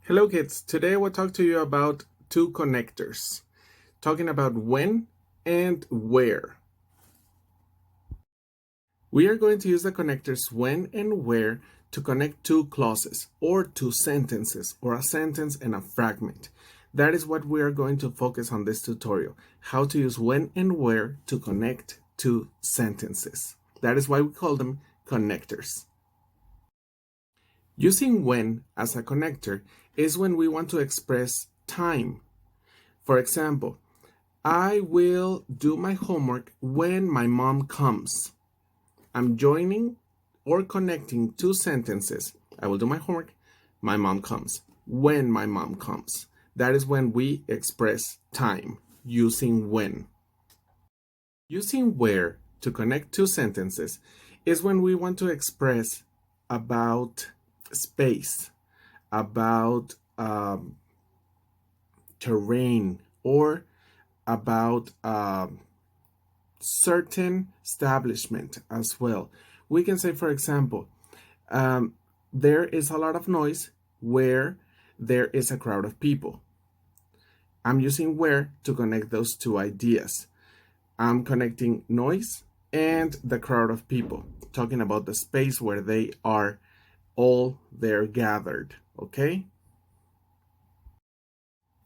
Hello kids, today I will talk to you about two connectors, talking about when and where. We are going to use the connectors when and where to connect two clauses or two sentences or a sentence and a fragment. That is what we are going to focus on this tutorial, how to use when and where to connect two sentences. That is why we call them connectors. Using when as a connector is when we want to express time. For example, I will do my homework when my mom comes. I'm joining or connecting two sentences. I will do my homework. My mom comes. When my mom comes. That is when we express time using when. Using where to connect two sentences is when we want to express about space, about terrain, or about certain establishment as well. We can say, for example, there is a lot of noise where there is a crowd of people. I'm using where to connect those two ideas. I'm connecting noise and the crowd of people, talking about the space where they are all there gathered, okay?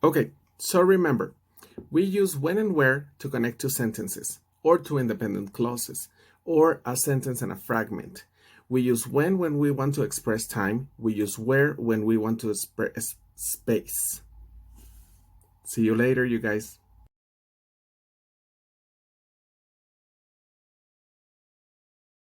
Okay, so remember, we use when and where to connect two sentences or two independent clauses or a sentence and a fragment. We use when we want to express time. We use where when we want to express space. See you later, you guys.